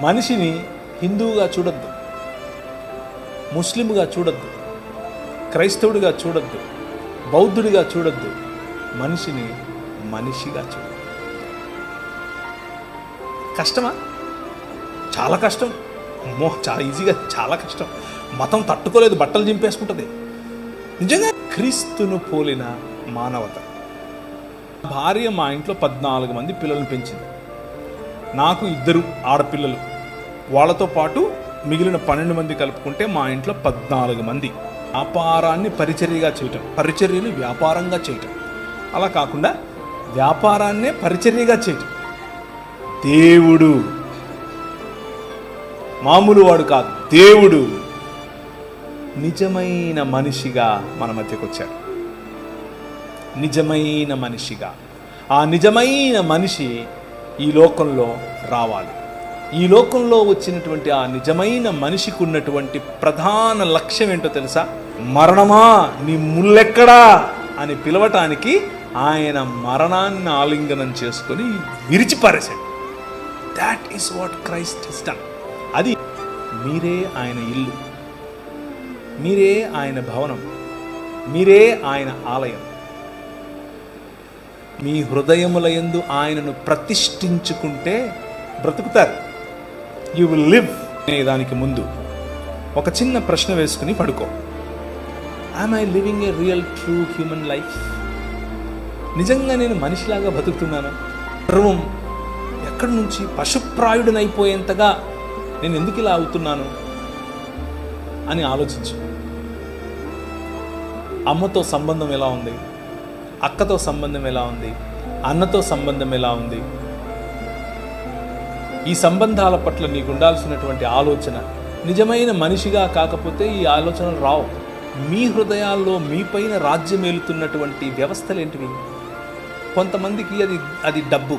మనిషిని హిందువుగా చూడొద్దు, ముస్లింగా చూడొద్దు, క్రైస్తవుడిగా చూడొద్దు, బౌద్ధుడిగా చూడొద్దు. మనిషిని మనిషిగా చూడొద్దు. కష్టమా? చాలా కష్టం. అమ్మో, చాలా ఈజీగా, చాలా కష్టం. మతం తట్టుకోలేదు, బట్టలు చింపేసుకుంటుంది. నిజంగా క్రీస్తును పోలిన మానవత. భార్య మా ఇంట్లో 14 మంది పిల్లల్ని పెంచింది. నాకు 2 ఆడపిల్లలు, వాళ్ళతో పాటు మిగిలిన 12 మంది కలుపుకుంటే మా ఇంట్లో 14 మంది. వ్యాపారాన్ని పరిచర్యగా చేయటం, పరిచర్యను వ్యాపారంగా చేయటం, అలా కాకుండా వ్యాపారాన్నే పరిచర్యగా చేయటం. దేవుడు మామూలు వాడు కాదు, దేవుడు నిజమైన మనిషిగా మన మధ్యకు వచ్చాడు. నిజమైన మనిషిగా. ఆ నిజమైన మనిషి ఈ లోకంలో రావాలి. ఈ లోకంలో వచ్చినటువంటి ఆ నిజమైన మనిషికి ఉన్నటువంటి ప్రధాన లక్ష్యం ఏంటో తెలుసా? మరణమా నీ ముల్లెక్కడా అని పిలవటానికి ఆయన మరణాన్ని ఆలింగనం చేసుకొని విరిచిపారేశాడు. That is what Christ has done. అది మీరే ఆయన ఇల్లు, మీరే ఆయన భవనం, మీరే ఆయన ఆలయం. మీ హృదయముల యందు ఆయనను ప్రతిష్ఠించుకుంటే బ్రతుకుతారు. You will live. దానికి ముందు ఒక చిన్న ప్రశ్న వేసుకుని పడుకో. Am I living a real true human life? నిజంగా నేను మనిషిలాగా బతుకుతున్నాను? గర్వం ఎక్కడి నుంచి? పశుప్రాయుడనైపోయేంతగా నేను ఎందుకు ఇలా అవుతున్నాను అని ఆలోచించు. అమ్మతో సంబంధం ఎలా ఉంది? అక్కతో సంబంధం ఎలా ఉంది? అన్నతో సంబంధం ఎలా ఉంది? ఈ సంబంధాల పట్ల నీకు ఉండాల్సినటువంటి ఆలోచన నిజమైన మనిషిగా కాకపోతే ఈ ఆలోచనలు రావు. మీ హృదయాల్లో మీపైన రాజ్యమేలుతున్నటువంటి వ్యవస్థలు ఏంటివి? కొంతమందికి అది డబ్బు,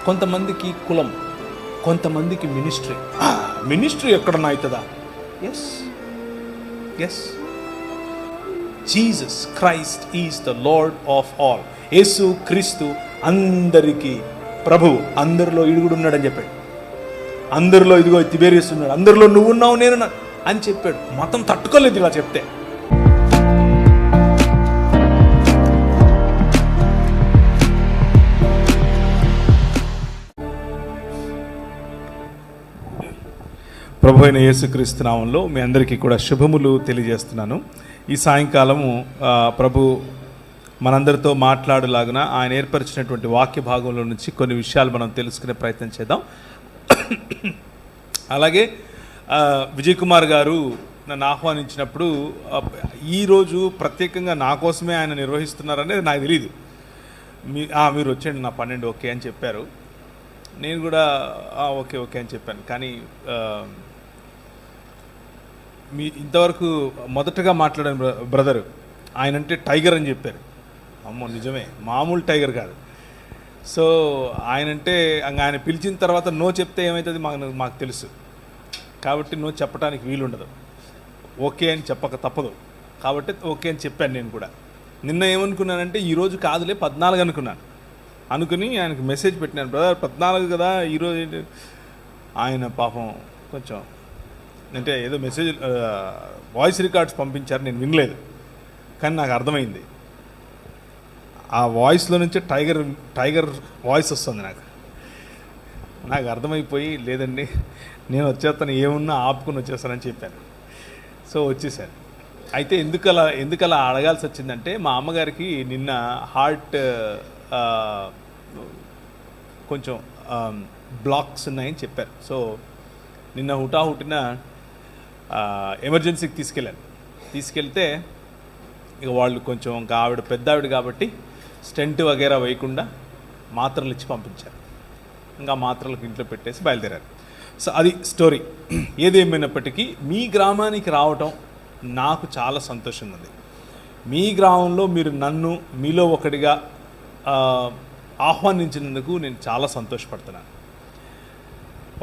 కొంతమందికి కులం, కొంతమందికి మినిస్ట్రీ. మినిస్ట్రీ ఎక్కడన్నా అవుతుందా? Yes yes. Jesus Christ is the lord of all. Yesu Kristu అందరికీ ప్రభువు. అందరిలో ఇడుగుడు ఉన్నాడని చెప్పాడు. అందరిలో ఇదిగో తిబేరియస్ ఉన్నాడు, అందరిలో నువ్వున్నావు నేను అని చెప్పాడు. మతం తట్టుకోలేదు ఇలా చెప్తే. ప్రభు అయిన యేసుక్రీస్తు నామంలో మీ అందరికీ కూడా శుభములు తెలియజేస్తున్నాను. ఈ సాయంకాలము ప్రభు మనందరితో మాట్లాడలాగున ఆయన ఏర్పరిచినటువంటి వాక్య భాగంలో నుంచి కొన్ని విషయాలు మనం తెలుసుకునే ప్రయత్నం చేద్దాం. అలాగే విజయ్ కుమార్ గారు నన్ను ఆహ్వానించినప్పుడు ఈరోజు ప్రత్యేకంగా నా కోసమే ఆయన నిర్వహిస్తున్నారనేది నాకు తెలియదు. మీరు వచ్చేయండి నా 12 ఓకే అని చెప్పారు. నేను కూడా ఓకే ఓకే అని చెప్పాను. కానీ మీ ఇంతవరకు మొదటగా మాట్లాడిన బ్రదరు ఆయన అంటే టైగర్ అని చెప్పారు. అమ్మో నిజమే, మామూలు టైగర్ కాదు. సో ఆయనంటే ఆయన పిలిచిన తర్వాత నో చెప్తే ఏమవుతుంది మాకు తెలుసు. కాబట్టి నో చెప్పడానికి వీలుండదు. ఓకే అని చెప్పక తప్పదు. కాబట్టి ఓకే అని చెప్పాను. నేను కూడా నిన్న ఏమనుకున్నానంటే ఈరోజు కాదులే 14 అనుకున్నాను. అనుకుని ఆయనకు మెసేజ్ పెట్టినాను, బ్రదర్ 14 కదా ఈరోజు. ఆయన పాపం కొంచెం అంటే ఏదో మెసేజ్ వాయిస్ రికార్డ్స్ పంపించారు, నేను వినలేదు. కానీ నాకు అర్థమైంది, ఆ వాయిస్లో నుంచే టైగర్ వాయిస్ వస్తుంది. నాకు అర్థమైపోయి లేదండి నేను వచ్చేస్తాను, ఏమున్నా ఆపుకుని వచ్చేస్తానని చెప్పాను. సో వచ్చేసాను. అయితే ఎందుకు అలా అడగాల్సి వచ్చిందంటే మా అమ్మగారికి నిన్న హార్ట్ కొంచెం బ్లాక్స్ ఉన్నాయని చెప్పారు. సో నిన్న హుటాహుటిన ఎమర్జెన్సీకి తీసుకెళ్తే ఇక వాళ్ళు కొంచెం ఇంకా ఆవిడ పెద్ద ఆవిడ కాబట్టి స్టెంట్ వగేరా వేయకుండా మాత్రలు ఇచ్చి పంపించారు. ఇంకా మాత్రలకు ఇంట్లో పెట్టేసి బయలుదేరారు. సో అది స్టోరీ. ఏదేమైనప్పటికీ మీ గ్రామానికి రావటం నాకు చాలా సంతోషంగా ఉంది. మీ గ్రామంలో మీరు నన్ను మీలో ఒకటిగా ఆహ్వానించినందుకు నేను చాలా సంతోషపడుతున్నాను.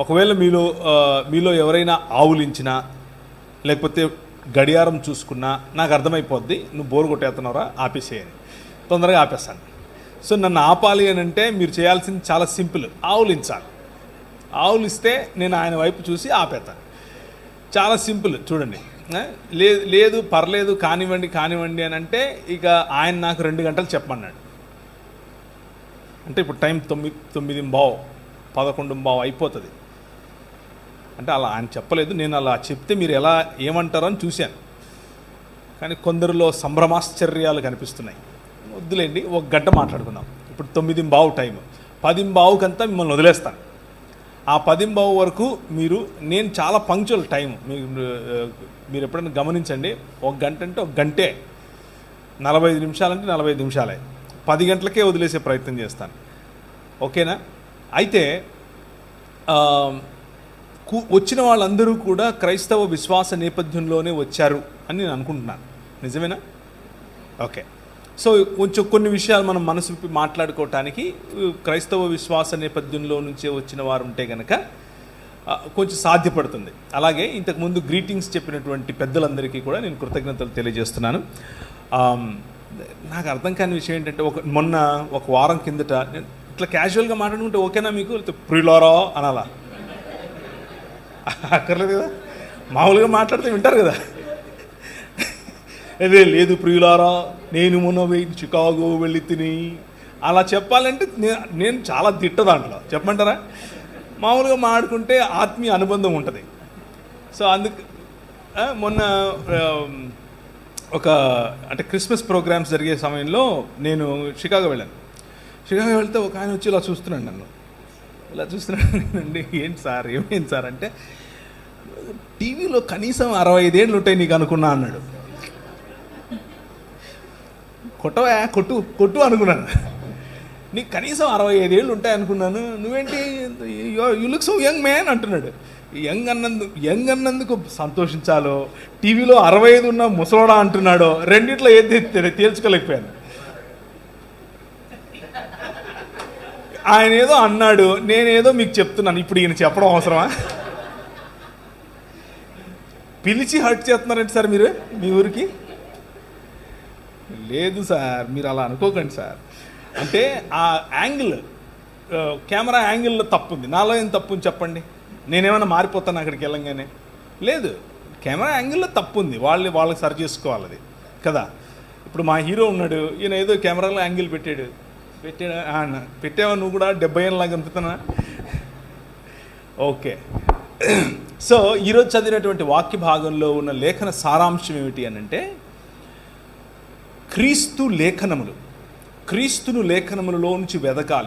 ఒకవేళ మీలో ఎవరైనా ఆవులించినా లేకపోతే గడియారం చూసుకున్నా నాకు అర్థమైపోద్ది నువ్వు బోరు కొట్టేస్తున్నావురా ఆపేసేయని. తొందరగా ఆపేస్తాను. సో నన్ను ఆపాలి అని అంటే మీరు చేయాల్సింది చాలా సింపుల్, ఆవులించాలి. ఆవులు ఇస్తే నేను ఆయన వైపు చూసి ఆపేతాను. చాలా సింపుల్ చూడండి. లేదు లేదు పర్లేదు కానివ్వండి కానివ్వండి అని అంటే ఇక ఆయన నాకు 2 గంటలు చెప్పమన్నాడు. అంటే ఇప్పుడు టైం 9:15 11:15 అయిపోతుంది. అంటే అలా ఆయన చెప్పలేదు, నేను అలా చెప్తే మీరు ఎలా ఏమంటారో అని చూశాను. కానీ కొందరిలో సంభ్రమాశ్చర్యాలు కనిపిస్తున్నాయి. వద్దులేండి, 1 గంట మాట్లాడుకుందాం. ఇప్పుడు 9:15 టైం, 10:15కంతా మిమ్మల్ని వదిలేస్తాను. ఆ 10:15 వరకు నేను చాలా పంక్చువల్ టైం, మీరు ఎప్పుడైనా గమనించండి. 1 గంట అంటే 1 గంటే, 45 నిమిషాలంటే 45 నిమిషాలే, 10 గంటలకే వదిలేసే ప్రయత్నం చేస్తాను. ఓకేనా? అయితే వచ్చిన వాళ్ళందరూ కూడా క్రైస్తవ విశ్వాస నేపథ్యంలోనే వచ్చారు అని నేను అనుకుంటున్నాను. నిజమేనా? ఓకే. సో కొంచెం కొన్ని విషయాలు మనం మనసు విప్పి మాట్లాడుకోవటానికి, క్రైస్తవ విశ్వాస నేపథ్యంలో నుంచే వచ్చిన వారు ఉంటే కనుక కొంచెం సాధ్యపడుతుంది. అలాగే ఇంతకుముందు గ్రీటింగ్స్ చెప్పినటువంటి పెద్దలందరికీ కూడా నేను కృతజ్ఞతలు తెలియజేస్తున్నాను. నాకు అర్థం కాని విషయం ఏంటంటే, మొన్న 1 వారం కిందట నేను ఇట్లా క్యాజువల్గా మాట్లాడుకుంటే ఓకేనా మీకు, ప్రియులారా అనాలా? అక్కర్లేదు కదా, మామూలుగా మాట్లాడితే వింటారు కదా. అదే లేదు ప్రియులారా నేను మొన్న చికాగో వెళ్ళి తిని అలా చెప్పాలంటే నేను చాలా తిట్ట దాంట్లో, చెప్పమంటారా? మామూలుగా మాట్లాడుకుంటే ఆత్మీయ అనుబంధం ఉంటుంది. సో అందుకు మొన్న అంటే క్రిస్మస్ ప్రోగ్రామ్స్ జరిగే సమయంలో నేను షికాగో వెళ్ళాను. షికాగో వెళ్తే ఒక ఆయన వచ్చి ఇలా చూస్తున్నాడు నన్ను, ఇలా చూస్తున్నాడు. ఏంటి సార్ ఏమైంది సార్ అంటే, టీవీలో కనీసం 65 ఏళ్ళు ఉంటాయి నీకు అనుకున్నా అన్నాడు. కొట్టవా కొట్టు అనుకున్నాను. నీకు కనీసం 65 ఏళ్ళు ఉంటాయి అనుకున్నాను, నువ్వేంటి you look so young man అంటున్నాడు. యంగ్ అన్నందుకు సంతోషించాలో, టీవీలో 65 ఉన్న ముసలోడా అంటున్నాడో, రెండిట్లో ఏది తేల్చుకోలేకపోయాను. ఆయన ఏదో అన్నాడు, నేనేదో మీకు చెప్తున్నాను. ఇప్పుడు ఈయన చెప్పడం అవసరమా? పిలిచి హర్ట్ చేస్తున్నారండి సార్ మీరు మీ ఊరికి? లేదు సార్, మీరు అలా అనుకోకండి సార్. అంటే ఆ యాంగిల్, కెమెరా యాంగిల్లో తప్పు ఉంది. నాలో ఏం తప్పు ఉంది చెప్పండి? నేనేమైనా మారిపోతాను అక్కడికి వెళ్ళంగానే? లేదు, కెమెరా యాంగిల్లో తప్పు ఉంది, వాళ్ళకి సరి చేసుకోవాలి అది కదా. ఇప్పుడు మా హీరో ఉన్నాడు, ఈయన ఏదో కెమెరాలో యాంగిల్ పెట్టావా నువ్వు కూడా 70 ఏళ్ళలాగా అనిపిస్తున్నా? ఓకే. సో ఈరోజు చదివినటువంటి వాక్య భాగంలో ఉన్న లేఖన సారాంశం ఏమిటి అని అంటే, క్రీస్తును లేఖనములలో నుంచి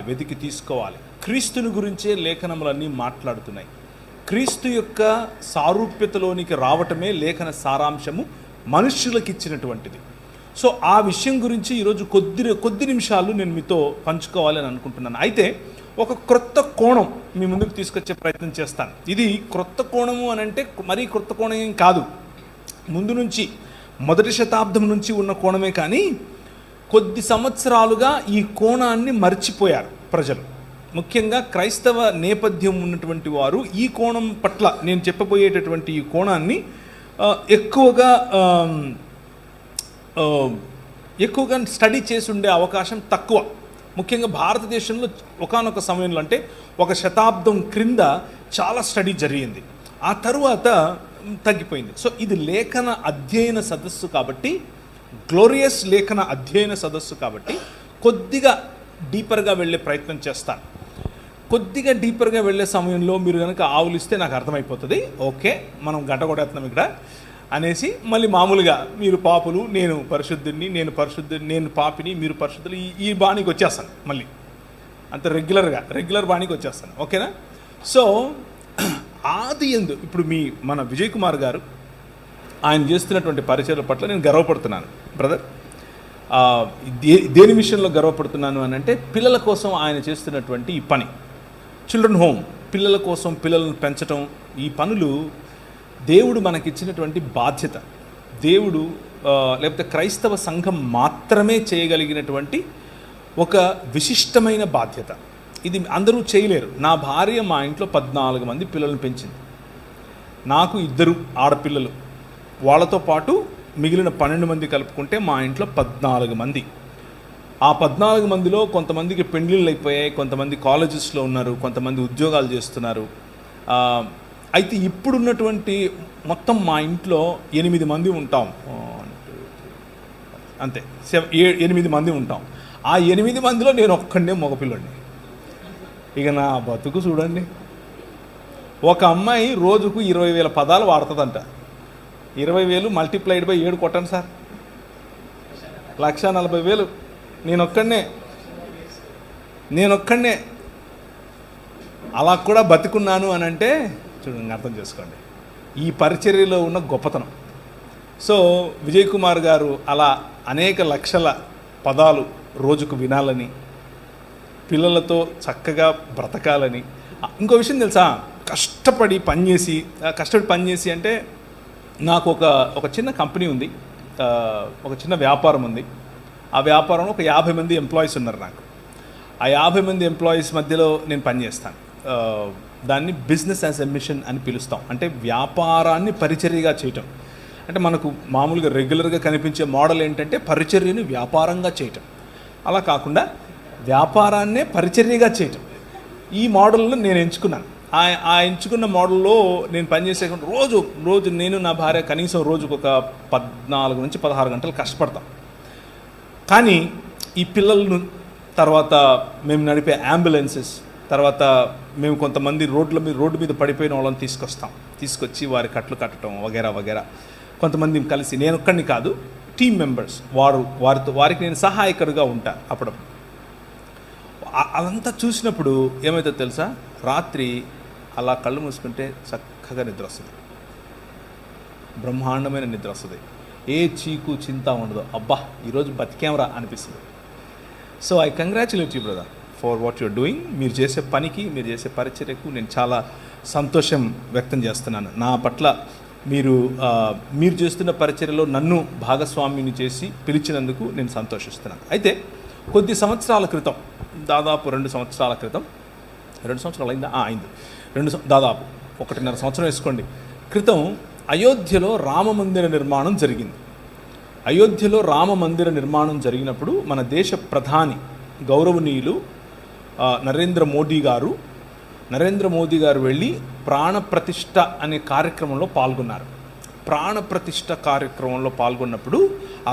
వెతికి తీసుకోవాలి. క్రీస్తుని గురించే లేఖనములన్నీ మాట్లాడుతున్నాయి. క్రీస్తు యొక్క సారూప్యతలోనికి రావటమే లేఖన సారాంశము మనుష్యులకు ఇచ్చినటువంటిది. సో ఆ విషయం గురించి ఈరోజు కొద్ది నిమిషాలు నేను మీతో పంచుకోవాలని అనుకుంటున్నాను. అయితే ఒక క్రొత్త కోణం మీ ముందుకు తీసుకొచ్చే ప్రయత్నం చేస్తాను. ఇది క్రొత్త కోణము అని అంటే మరీ క్రొత్త కోణం ఏం కాదు, ముందు నుంచి 1వ శతాబ్దం నుంచి ఉన్న కోణమే. కానీ కొద్ది సంవత్సరాలుగా ఈ కోణాన్ని మర్చిపోయారు ప్రజలు, ముఖ్యంగా క్రైస్తవ నేపథ్యం ఉన్నటువంటి వారు. ఈ కోణం పట్ల నేను చెప్పబోయేటటువంటి ఈ కోణాన్ని ఎక్కువగా స్టడీ చేసి ఉండే అవకాశం తక్కువ. ముఖ్యంగా భారతదేశంలో ఒకానొక సమయంలో, అంటే 1 శతాబ్దం క్రింద చాలా స్టడీ జరిగింది, ఆ తరువాత తగ్గిపోయింది. సో ఇది లేఖన అధ్యయన సదస్సు కాబట్టి, గ్లోరియస్ లేఖన అధ్యయన సదస్సు కాబట్టి కొద్దిగా డీపర్గా వెళ్ళే ప్రయత్నం చేస్తాను. కొద్దిగా డీపర్గా వెళ్ళే సమయంలో మీరు కనుక ఆవులిస్తే నాకు అర్థమైపోతుంది, ఓకే మనం గంట కొట్టేస్తున్నాం ఇక్కడ అనేసి, మళ్ళీ మామూలుగా మీరు పాపులు, నేను పరిశుద్ధుడిని, నేను పాపిని, మీరు పరిశుద్ధులు, ఈ బాణీకి వచ్చేస్తాను. మళ్ళీ అంత రెగ్యులర్ బాణీకి వచ్చేస్తాను. ఓకేనా? సో ఇప్పుడు మన విజయ్ కుమార్ గారు ఆయన చేస్తున్నటువంటి పరిచయాల పట్ల నేను గర్వపడుతున్నాను బ్రదర్. దేని విషయంలో గర్వపడుతున్నాను అని అంటే, పిల్లల కోసం ఆయన చేస్తున్నటువంటి ఈ పని, చిల్డ్రన్ హోమ్, పిల్లల కోసం పిల్లలను పెంచడం, ఈ పనులు దేవుడు మనకిచ్చినటువంటి బాధ్యత. దేవుడు లేకపోతే క్రైస్తవ సంఘం మాత్రమే చేయగలిగినటువంటి ఒక విశిష్టమైన బాధ్యత. ఇది అందరూ చేయలేరు. నా భార్య మా ఇంట్లో 14 మంది పిల్లలను పెంచింది. నాకు 2 ఆడపిల్లలు, వాళ్ళతో పాటు మిగిలిన 12 మంది కలుపుకుంటే మా ఇంట్లో 14 మంది. ఆ 14 మందిలో కొంతమందికి పెండ్లిళ్ళు అయిపోయాయి, కొంతమంది కాలేజెస్లో ఉన్నారు, కొంతమంది ఉద్యోగాలు చేస్తున్నారు. అయితే ఇప్పుడున్నటువంటి మొత్తం మా ఇంట్లో 8 మంది ఉంటాం, అంతే 8 మంది ఉంటాం. ఆ 8 మందిలో నేను ఒక్కడే మగపిల్లండి. ఇక నా బతుకు చూడండి. ఒక అమ్మాయి రోజుకు 20,000 పదాలు వాడుతుందంట. 20,000 మల్టిప్లైడ్ బై 7 కొట్టండి సార్, 1,40,000. నేనొక్కడే అలా కూడా బతుకున్నాను అని అంటే చూడండి, అర్థం చేసుకోండి ఈ పరిచర్యలో ఉన్న గొప్పతనం. సో విజయ్ కుమార్ గారు అలా అనేక లక్షల పదాలు రోజుకు వినాలని, పిల్లలతో చక్కగా బ్రతకాలని. ఇంకో విషయం తెలుసా, కష్టపడి పనిచేసి అంటే నాకు ఒక చిన్న కంపెనీ ఉంది, ఒక చిన్న వ్యాపారం ఉంది. ఆ వ్యాపారంలో ఒక 50 మంది ఎంప్లాయీస్ ఉన్నారు నాకు. ఆ 50 మంది ఎంప్లాయీస్ మధ్యలో నేను పనిచేస్తాను. దాన్ని బిజినెస్ యాజ్ ఎ మిషన్ అని పిలుస్తాం. అంటే వ్యాపారాన్ని పరిచర్యగా చేయటం. అంటే మనకు మామూలుగా రెగ్యులర్గా కనిపించే మోడల్ ఏంటంటే పరిచర్యను వ్యాపారంగా చేయటం. అలా కాకుండా వ్యాపారాన్నే పరిచర్యగా చేయటం. ఈ మోడల్ను నేను ఎంచుకున్నాను. ఆ ఎంచుకున్న మోడల్లో నేను పనిచేసే రోజు నేను నా భార్య కనీసం రోజుకు ఒక 14 నుంచి 16 గంటలు కష్టపడతాం. కానీ ఈ పిల్లలను, తర్వాత మేము నడిపే అంబులెన్సెస్, తర్వాత మేము కొంతమంది రోడ్డు మీద పడిపోయిన వాళ్ళని తీసుకొచ్చి వారి కట్లు కట్టడం వగేరా. కొంతమంది కలిసి, నేను ఒక్కడిని కాదు, టీమ్ మెంబర్స్, వారికి నేను సహాయకుడిగా ఉంటాను. అప్పుడప్పుడు అదంతా చూసినప్పుడు ఏమవుతుందో తెలుసా, రాత్రి అలా కళ్ళు మూసుకుంటే చక్కగా నిద్ర వస్తుంది, బ్రహ్మాండమైన నిద్ర వస్తుంది. ఏ చీకు చింత ఉండదు. అబ్బా ఈరోజు బతికేమరా అనిపిస్తుంది. So I congratulate you brother for what you're doing. మీరు చేసే పనికి, మీరు చేసే పరిచర్యకు నేను చాలా సంతోషం వ్యక్తం చేస్తున్నాను. నా పట్ల మీరు చేస్తున్న పరిచర్యలో నన్ను భాగస్వామిని చేసి పిలిచినందుకు నేను సంతోషిస్తున్నాను. అయితే కొద్ది సంవత్సరాల క్రితం, దాదాపు 2 సంవత్సరాల క్రితం, 2 సంవత్సరాలు అయింది, దాదాపు 1.5 సంవత్సరం వేసుకోండి క్రితం అయోధ్యలో రామమందిర నిర్మాణం జరిగింది. అయోధ్యలో రామమందిర నిర్మాణం జరిగినప్పుడు మన దేశ ప్రధాని గౌరవనీయులు నరేంద్ర మోదీ గారు వెళ్ళి ప్రాణప్రతిష్ఠ అనే కార్యక్రమంలో పాల్గొన్నారు. ప్రాణప్రతిష్ఠ కార్యక్రమంలో పాల్గొన్నప్పుడు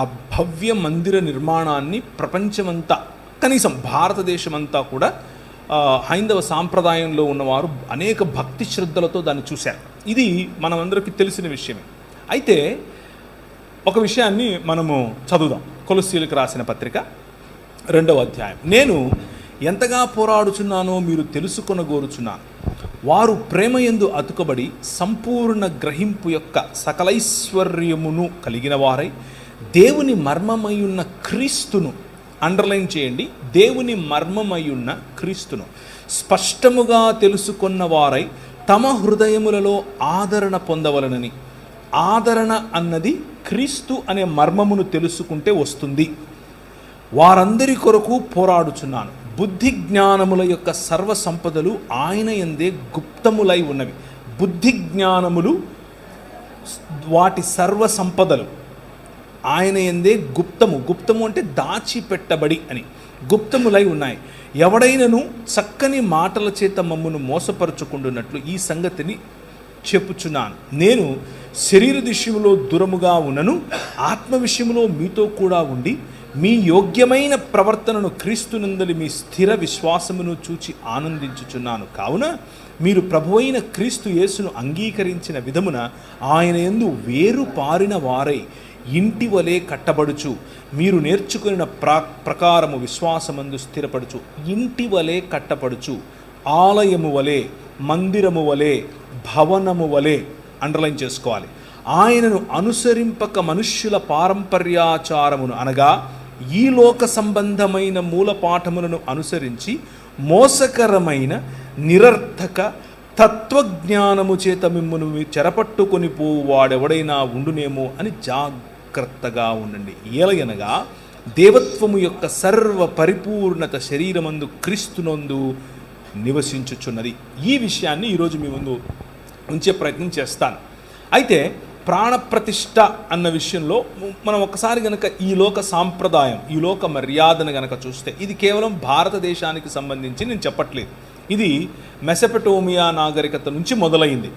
ఆ భవ్య మందిర నిర్మాణాన్ని ప్రపంచమంతా, కనీసం భారతదేశమంతా కూడా హైందవ సాంప్రదాయంలో ఉన్నవారు అనేక భక్తి శ్రద్ధలతో దాన్ని చూశారు. ఇది మనమందరికీ తెలిసిన విషయమే. అయితే ఒక విషయాన్ని మనము చదువుదాం. కొలస్సీలకు రాసిన పత్రిక 2వ అధ్యాయం. నేను ఎంతగా పోరాడుచున్నానో మీరు తెలుసుకొనగోరుచున్నాను. వారు ప్రేమయందు అతుకబడి సంపూర్ణ గ్రహింపు యొక్క సకలైశ్వర్యమును కలిగిన వారై దేవుని మర్మమయున్న క్రీస్తును, అండర్లైన్ చేయండి, దేవుని మర్మమయున్న క్రీస్తును స్పష్టముగా తెలుసుకున్న వారై తమ హృదయములలో ఆదరణ పొందవలనని. ఆదరణ అన్నది క్రీస్తు అనే మర్మమును తెలుసుకుంటే వస్తుంది. వారందరి కొరకు పోరాడుచున్నాను. బుద్ధి జ్ఞానముల యొక్క సర్వ సంపదలు ఆయన యందే గుప్తములై ఉన్నవి. బుద్ధి జ్ఞానములు, వాటి సర్వ సంపదలు ఆయన యందే గుప్తము అంటే దాచిపెట్టబడి అని, గుప్తములై ఉన్నాయి. ఎవడైనను చక్కని మాటల చేత మమ్మును మోసపరుచుకుంటున్నట్లు ఈ సంగతిని చెప్పుచున్నాను. నేను శరీర విషయంలో దూరముగా ఉన్నను, ఆత్మ విషయంలో మీతో కూడా ఉండి మీ యోగ్యమైన ప్రవర్తనను క్రీస్తునందలి మీ స్థిర విశ్వాసమును చూచి ఆనందించుచున్నాను. కావున మీరు ప్రభువైన క్రీస్తు యేసును అంగీకరించిన విధమున ఆయన యందు వేరు పారిన వారై ఇంటి వలె కట్టబడుచు, మీరు నేర్చుకున్న ప్రకారము విశ్వాసమందు స్థిరపడుచు. ఇంటి వలె కట్టబడుచు, ఆలయము వలె, మందిరము వలె, భవనము వలె, అండర్లైన్ చేసుకోవాలి. ఆయనను అనుసరింపక మనుష్యుల పారంపర్యాచారమును అనగా ఈ లోక సంబంధమైన మూలపాఠములను అనుసరించి మోసకరమైన నిరర్థక తత్వజ్ఞానము చేత మిమ్మును చెరపట్టుకొని పోవాడెవడైనా ఉండునేమో అని జాగ్రత్తగా ఉండండి. ఏలయనగా దేవత్వము యొక్క సర్వ పరిపూర్ణత శరీరమందు క్రీస్తునందు నివసించుచున్నది. ఈ విషయాన్ని ఈరోజు మీ ముందు ఉంచే ప్రయత్నం చేస్తాను. అయితే ప్రాణప్రతిష్ఠ అన్న విషయంలో మనం ఒకసారి గనక ఈ లోక సాంప్రదాయం, ఈ లోక మర్యాదను గనక చూస్తే, ఇది కేవలం భారతదేశానికి సంబంధించి నేను చెప్పట్లేదు. ఇది మెసొపొటేమియా నాగరికత నుంచి మొదలైంది.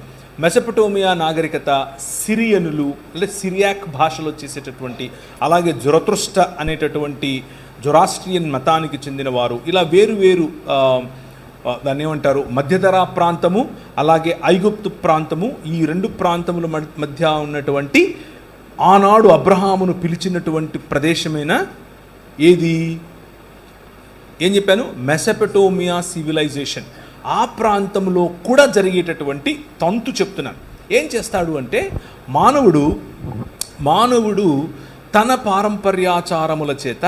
మెసొపొటేమియా నాగరికత సిరియనులు అంటే సిరియాక్ భాషలో చేసేటటువంటి, అలాగే జొరతుష్ట అనేటటువంటి జొరాస్ట్రియన్ మతానికి చెందినవారు, ఇలా వేరు దాన్ని ఏమంటారు, మధ్యధరా ప్రాంతము అలాగే ఐగుప్తు ప్రాంతము, ఈ రెండు ప్రాంతముల మధ్య ఉన్నటువంటి ఆనాడు అబ్రహామును పిలిచినటువంటి ప్రదేశమైన ఏది ఏం చెప్పాను, మెసొపొటేమియా సివిలైజేషన్. ఆ ప్రాంతంలో కూడా జరిగేటటువంటి తంతు చెప్తున్నాను. ఏం చేస్తాడు అంటే మానవుడు తన పారంపర్యాచారముల చేత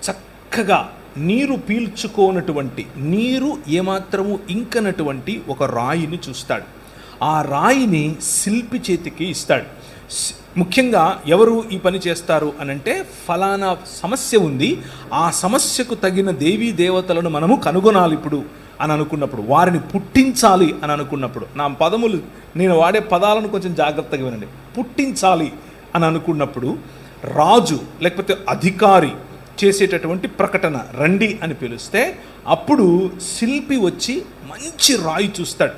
చక్కగా నీరు పీల్చుకోనటువంటి, నీరు ఏమాత్రము ఇంకనటువంటి ఒక రాయిని చూస్తాడు. ఆ రాయిని శిల్పి చేతికి ఇస్తాడు. ముఖ్యంగా ఎవరు ఈ పని చేస్తారు అనంటే, ఫలానా సమస్య ఉంది, ఆ సమస్యకు తగిన దేవీ దేవతలను మనము కనుగొనాలి ఇప్పుడు అని అనుకున్నప్పుడు, వారిని పుట్టించాలి అని అనుకున్నప్పుడు, నా పదములు నేను వాడే పదాలను కొంచెం జాగ్రత్తగా వినండి, పుట్టించాలి అని అనుకున్నప్పుడు రాజు లేకపోతే అధికారి చేసేటటువంటి ప్రకటన, రండి అని పిలిస్తే అప్పుడు శిల్పి వచ్చి మంచి రాయి చూస్తాడు,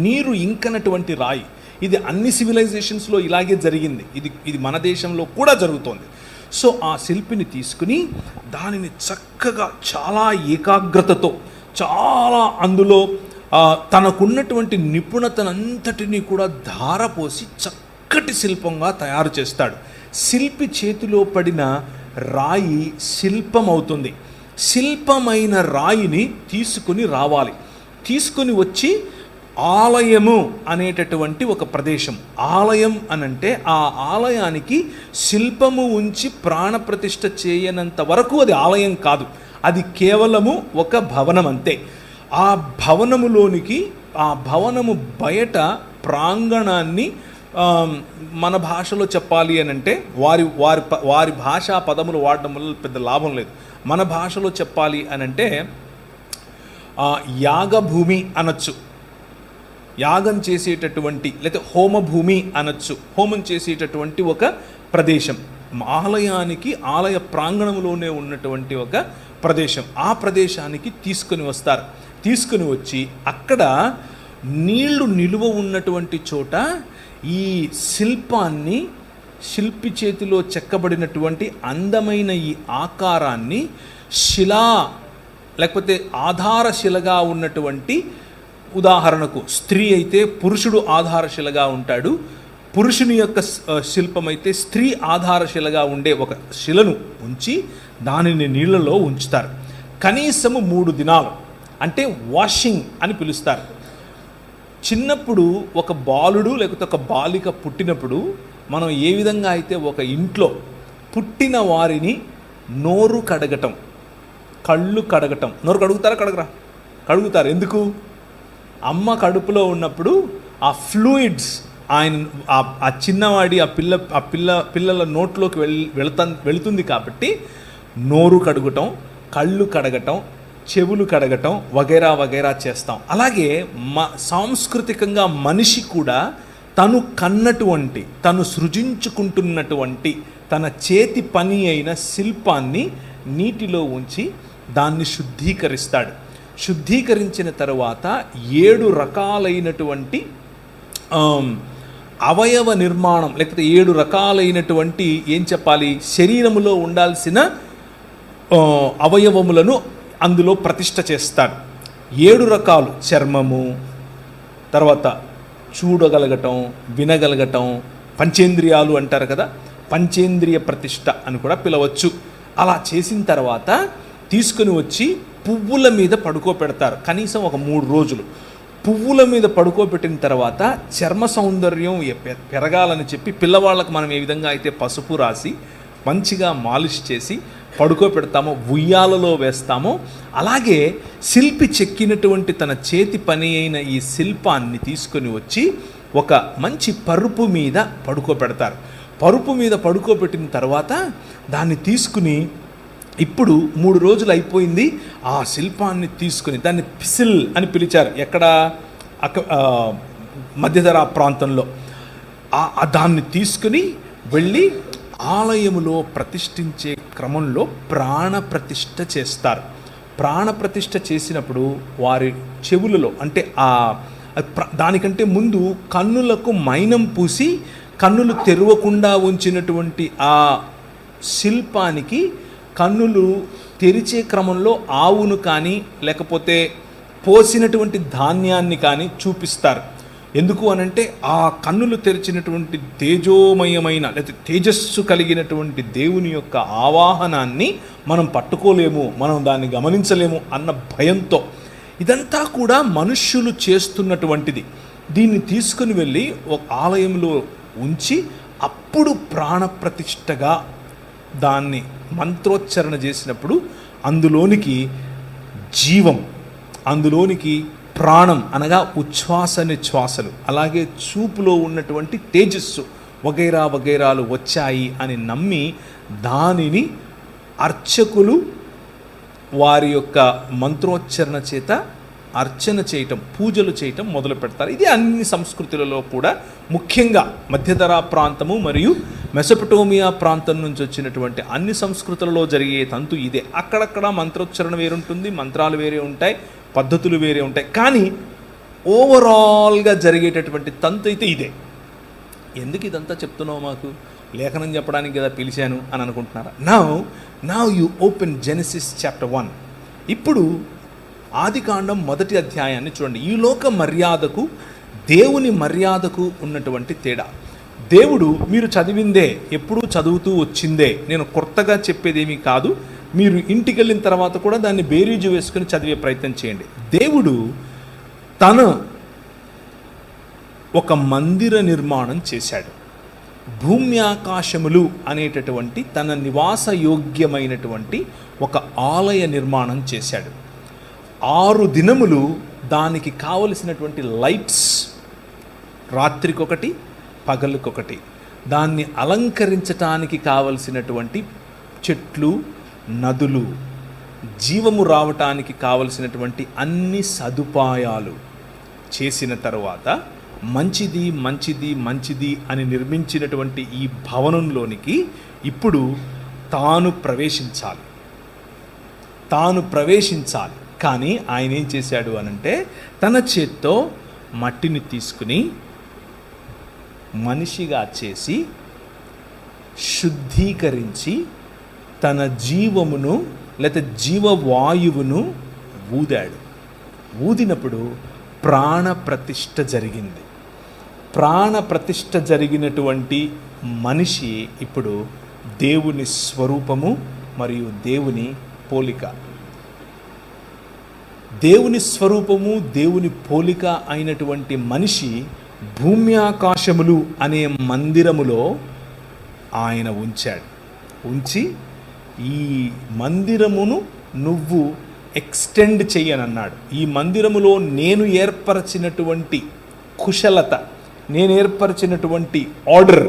నీరు ఇంకనటువంటి రాయి. ఇది అన్ని సివిలైజేషన్స్లో ఇలాగే జరిగింది, ఇది మన దేశంలో కూడా జరుగుతోంది. సో ఆ శిల్పిని తీసుకుని దానిని చక్కగా చాలా ఏకాగ్రతతో, చాలా అందులో తనకున్నటువంటి నిపుణతనంతటినీ కూడా ధారపోసి చక్కటి శిల్పంగా తయారు చేస్తాడు. శిల్పి చేతిలో పడిన రాయి శిల్పం అవుతుంది. శిల్పమైన రాయిని తీసుకుని రావాలి. తీసుకుని వచ్చి ఆలయము అనేటటువంటి ఒక ప్రదేశం, ఆలయం అనంటే ఆ ఆలయానికి శిల్పము ఉంచి ప్రాణప్రతిష్ఠ చేయనంత వరకు అది ఆలయం కాదు, అది కేవలము ఒక భవనం అంతే. ఆ భవనములోనికి, ఆ భవనము బయట ప్రాంగణాన్ని మన భాషలో చెప్పాలి అని అంటే, వారి భాషా పదములు వాడడం వల్ల పెద్ద లాభం లేదు. మన భాషలో చెప్పాలి అని అంటే యాగభూమి అనొచ్చు, యాగం చేసేటటువంటి, లేకపోతే హోమభూమి అనొచ్చు, హోమం చేసేటటువంటి ఒక ప్రదేశం. ఆలయానికి ఆలయ ప్రాంగణంలోనే ఉన్నటువంటి ఒక ప్రదేశం. ఆ ప్రదేశానికి తీసుకొని వస్తారు. తీసుకొని వచ్చి అక్కడ నీళ్లు నిలువ ఉన్నటువంటి చోట ఈ శిల్పాన్ని, శిల్పి చేతిలో చెక్కబడినటువంటి అందమైన ఈ ఆకారాన్ని శిలా లేకపోతే ఆధారశిలగా ఉన్నటువంటి, ఉదాహరణకు స్త్రీ అయితే పురుషుడు ఆధారశిలగా ఉంటాడు, పురుషుని యొక్క శిల్పం అయితే స్త్రీ ఆధారశిలగా ఉండే ఒక శిలను ఉంచి దానిని నీళ్ళలో ఉంచుతారు. కనీసము 3 దినాలు, అంటే వాషింగ్ అని పిలుస్తారు. చిన్నప్పుడు ఒక బాలుడు లేకపోతే ఒక బాలిక పుట్టినప్పుడు మనం ఏ విధంగా అయితే ఒక ఇంట్లో పుట్టిన వారిని నోరు కడగటం, కళ్ళు కడగటం, నోరు కడుగుతారా కడగరా? కడుగుతారు. ఎందుకు? అమ్మ కడుపులో ఉన్నప్పుడు ఆ ఫ్లూయిడ్స్ ఆ చిన్నవాడి పిల్లల నోట్లోకి వెళుతుంది కాబట్టి నోరు కడుగటం, కళ్ళు కడగటం, చెవులు కడగటం వగైరా చేస్తాం. అలాగే సాంస్కృతికంగా మనిషి కూడా తను కన్నటువంటి, తను సృజించుకుంటున్నటువంటి తన చేతి పని అయిన శిల్పాన్ని నీటిలో ఉంచి దాన్ని శుద్ధీకరిస్తాడు. శుద్ధీకరించిన తర్వాత 7 రకాలైనటువంటి అవయవ నిర్మాణం, లేకపోతే 7 రకాలైనటువంటి ఏం చెప్పాలి, శరీరములో ఉండాల్సిన అవయవములను అందులో ప్రతిష్ఠ చేస్తాడు. 7 రకాలు: చర్మము, తర్వాత చూడగలగటం, వినగలగటం, పంచేంద్రియాలు అంటారు కదా, పంచేంద్రియ ప్రతిష్ఠ అని కూడా పిలవచ్చు. అలా చేసిన తర్వాత తీసుకుని వచ్చి పువ్వుల మీద పడుకోబెడతారు. కనీసం ఒక 3 రోజులు పువ్వుల మీద పడుకోబెట్టిన తర్వాత చర్మ సౌందర్యం పెరగాలని చెప్పి పిల్లవాళ్ళకు మనం ఏ విధంగా అయితే పసుపు రాసి మంచిగా మాలిష్ చేసి పడుకోబెడతామో, ఉయ్యాలలో వేస్తామో, అలాగే శిల్పి చెక్కినటువంటి తన చేతి పని అయిన ఈ శిల్పాన్ని తీసుకొని వచ్చి ఒక మంచి పరుపు మీద పడుకోబెడతారు. పరుపు మీద పడుకోబెట్టిన తర్వాత దాన్ని తీసుకుని, ఇప్పుడు 3 రోజులు అయిపోయింది, ఆ శిల్పాన్ని తీసుకుని దాన్ని పిసిల్ అని పిలిచారు. ఎక్కడ? మధ్యధరా ప్రాంతంలో దాన్ని తీసుకుని వెళ్ళి ఆలయములో ప్రతిష్ఠించే క్రమంలో ప్రాణప్రతిష్ఠ చేస్తారు. ప్రాణప్రతిష్ఠ చేసినప్పుడు వారి చెవులలో అంటే దానికంటే ముందు కన్నులకు మైనం పూసి కన్నులు తెరవకుండా ఉంచినటువంటి ఆ శిల్పానికి కన్నులు తెరిచే క్రమంలో ఆవును కానీ లేకపోతే పోసినటువంటి ధాన్యాన్ని కానీ చూపిస్తారు. ఎందుకు అనంటే ఆ కన్నులు తెరిచినటువంటి తేజోమయమైన లేదా తేజస్సు కలిగినటువంటి దేవుని యొక్క ఆవాహనాన్ని మనం పట్టుకోలేము, మనం దాన్ని గమనించలేము అన్న భయంతో. ఇదంతా కూడా మనుష్యులు చేస్తున్నటువంటిది. దీన్ని తీసుకుని వెళ్ళి ఒక ఆలయంలో ఉంచి అప్పుడు ప్రాణప్రతిష్ఠగా దాన్ని మంత్రోచ్చరణ చేసినప్పుడు అందులోనికి జీవం, అందులోనికి ప్రాణం అనగా ఉచ్ఛ్వాస నిశ్వాసలు, అలాగే చూపులో ఉన్నటువంటి తేజస్సు వగైరా వగైరాలు వచ్చాయి అని నమ్మి దానిని అర్చకులు వారి యొక్క మంత్రోచ్చరణ చేత అర్చన చేయటం, పూజలు చేయటం మొదలు పెడతారు. ఇది అన్ని సంస్కృతులలో కూడా, ముఖ్యంగా మధ్యధరా ప్రాంతము మరియు మెసొపటోమియా ప్రాంతం నుంచి వచ్చినటువంటి అన్ని సంస్కృతులలో జరిగే తంతు ఇదే. అక్కడక్కడ మంత్రోచ్చరణ వేరుంటుంది, మంత్రాలు వేరే ఉంటాయి, పద్ధతులు వేరే ఉంటాయి, కానీ ఓవరాల్గా జరిగేటటువంటి తంతు అయితే ఇదే. ఎందుకు ఇదంతా చెప్తున్నావు, మాకు లేఖనం చెప్పడానికి కదా పిలిచాను అని అనుకుంటున్నారా? Now you open Genesis chapter 1. ఇప్పుడు ఆదికాండం 1వ అధ్యాయాన్ని చూడండి. ఈ లోక మర్యాదకు దేవుని మర్యాదకు ఉన్నటువంటి తేడా. దేవుడు మీరు చదివిందే, ఎప్పుడూ చదువుతూ వచ్చిందే, నేను కొత్తగా చెప్పేదేమీ కాదు. మీరు ఇంటికి వెళ్ళిన తర్వాత కూడా దాన్ని బేరీజు వేసుకుని చదివే ప్రయత్నం చేయండి. దేవుడు తను ఒక మందిర నిర్మాణం చేశాడు. భూమి ఆకాశములు అనేటటువంటి తన నివాస యోగ్యమైనటువంటి ఒక ఆలయ నిర్మాణం చేశాడు. 6 దినములు దానికి కావలసినటువంటి లైట్స్, రాత్రికొకటి పగలుకొకటి, దాన్ని అలంకరించటానికి కావలసినటువంటి చెట్లు, నదులు, జీవము రావటానికి కావలసినటువంటి అన్ని సదుపాయాలు చేసిన తరువాత మంచిది మంచిది మంచిది అని నిర్మించినటువంటి ఈ భవనంలోనికి ఇప్పుడు తాను ప్రవేశించాలి. కానీ ఆయన ఏం చేశాడు అనంటే తన చేత్తో మట్టిని తీసుకుని మనిషిగా చేసి శుద్ధీకరించి తన జీవమును లేదా జీవవాయువును ఊదినప్పుడు ప్రాణప్రతిష్ఠ జరిగింది. ప్రాణప్రతిష్ఠ జరిగినటువంటి మనిషి ఇప్పుడు దేవుని స్వరూపము మరియు దేవుని పోలిక. దేవుని స్వరూపము, దేవుని పోలిక అయినటువంటి మనిషి భూమి ఆకాశములు అనే మందిరములో ఆయన ఉంచి ఈ మందిరమును నువ్వు ఎక్స్టెండ్ చెయ్యనన్నాడు. ఈ మందిరములో నేను ఏర్పరచినటువంటి కుశలత, నేను ఏర్పరచినటువంటి ఆర్డర్,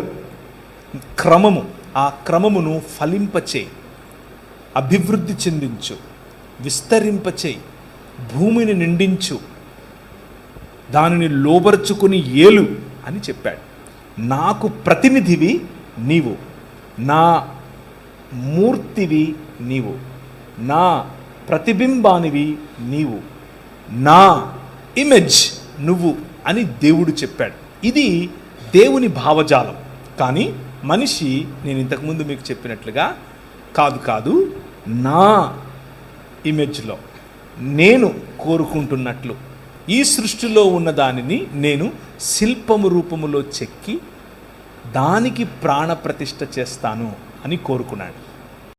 క్రమము, ఆ క్రమమును ఫలింపచేయి, అభివృద్ధి చెందించు, విస్తరింపచేయి, భూమిని నిండించు, దానిని లోబర్చుకుని ఏలు అని చెప్పాడు. నాకు ప్రతినిధివి నీవు, నా మూర్తివి నీవు, నా ప్రతిబింబానివి నీవు, నా ఇమేజ్ నువ్వు అని దేవుడు చెప్పాడు. ఇది దేవుని భావజాలం. కానీ మనిషి, నేను ఇంతకుముందు మీకు చెప్పినట్లుగా కాదు, నా ఇమేజ్లో నేను కోరుకుంటున్నట్లు ఈ సృష్టిలో ఉన్న దానిని నేను శిల్పము రూపములో చెక్కి దానికి ప్రాణప్రతిష్ఠ చేస్తాను అని కోరుకున్నాడు.